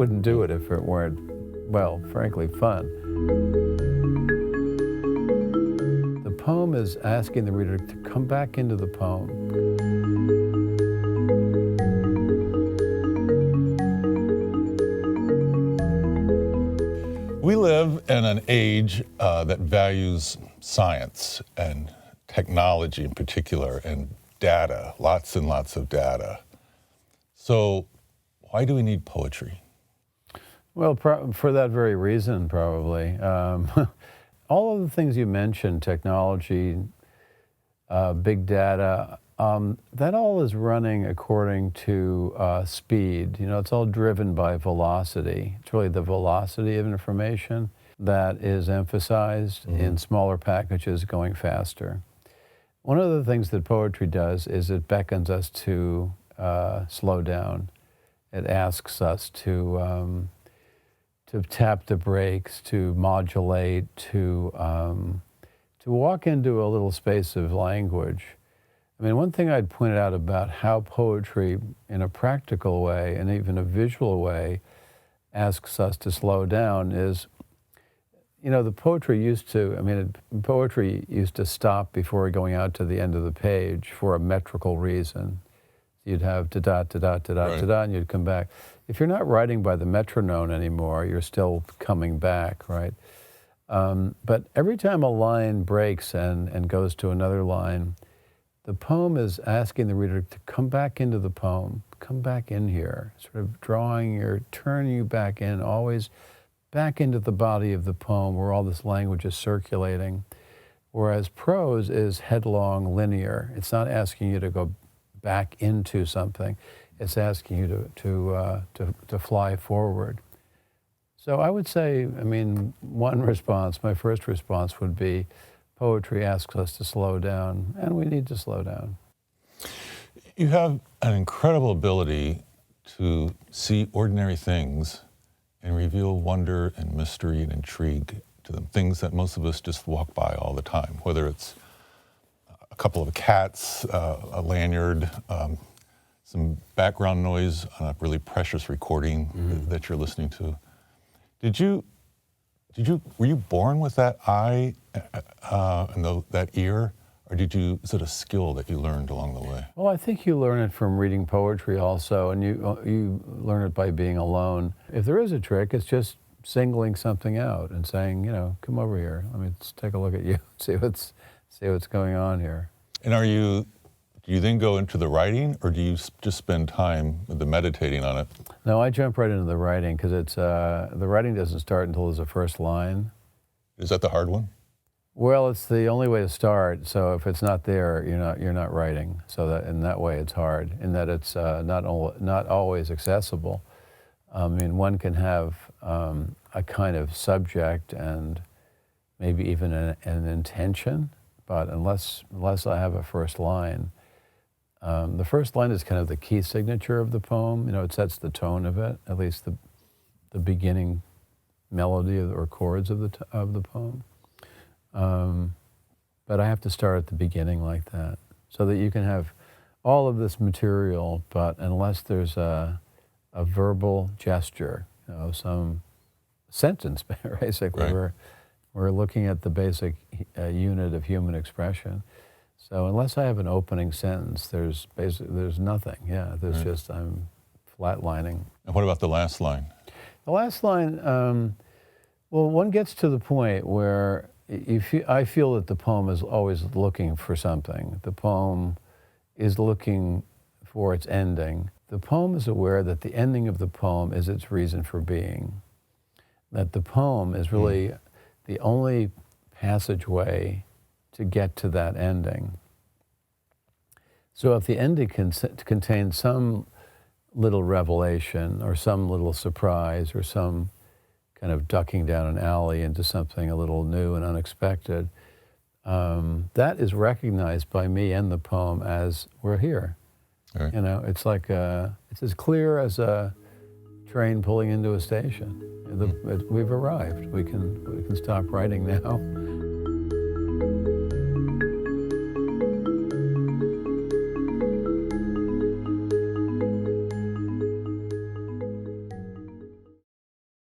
wouldn't do it if it weren't, well, frankly, fun. The poem is asking the reader to come back into the poem. We live in an age that values science and technology in particular, and data, lots and lots of data. So why do we need poetry? Well, for that very reason, probably. All of the things you mentioned, technology, big data, that all is running according to speed. You know, it's all driven by velocity. It's really the velocity of information that is emphasized in smaller packages going faster. One of the things that poetry does is it beckons us to slow down. It asks us to tap the brakes, to modulate, to walk into a little space of language. I mean, one thing I'd pointed out about how poetry, in a practical way and even a visual way, asks us to slow down is, you know, poetry used to stop before going out to the end of the page for a metrical reason. You'd have da-da, da-da, da-da, Right. da-da, and you'd come back. If you're not writing by the metronome anymore, you're still coming back, right? But every time a line breaks and goes to another line, the poem is asking the reader to come back into the poem, come back in here, sort of turning you back in, always back into the body of the poem where all this language is circulating. Whereas prose is headlong, linear. It's not asking you to go back into something. It's asking you to fly forward. So I would say, I mean, my first response would be, poetry asks us to slow down, and we need to slow down. You have an incredible ability to see ordinary things and reveal wonder and mystery and intrigue to them, things that most of us just walk by all the time, whether it's a couple of cats, a lanyard, some background noise on a really precious recording that you're listening to. Were you born with that eye and that ear, or is it a skill that you learned along the way? Well, I think you learn it from reading poetry also, and you learn it by being alone. If there is a trick, it's just singling something out and saying, you know, come over here. Let me just take a look at you, see what's going on here. And do you then go into the writing, or do you just spend time with the meditating on it? No, I jump right into the writing because the writing doesn't start until there's a first line. Is that the hard one? Well, it's the only way to start. So if it's not there, you're not writing. So that in that way, it's hard. In that it's not always accessible. I mean, one can have a kind of subject and maybe even an intention, but unless I have a first line, the first line is kind of the key signature of the poem. You know, it sets the tone of it, at least the beginning melody or chords of the poem. But I have to start at the beginning like that, so that you can have all of this material, but unless there's a verbal gesture, you know, some sentence, basically, Right. we're looking at the basic unit of human expression. So unless I have an opening sentence, there's nothing. Yeah, there's just I'm flatlining. And what about the last line? The last line, well, one gets to the point where I feel that the poem is always looking for something. The poem is looking for its ending. The poem is aware that the ending of the poem is its reason for being. That the poem is really the only passageway to get to that ending. So if the ending contains some little revelation or some little surprise or some kind of ducking down an alley into something a little new and unexpected, that is recognized by me and the poem as we're here. Right. You know, it's like it's as clear as a train pulling into a station. We've arrived. We can stop writing now.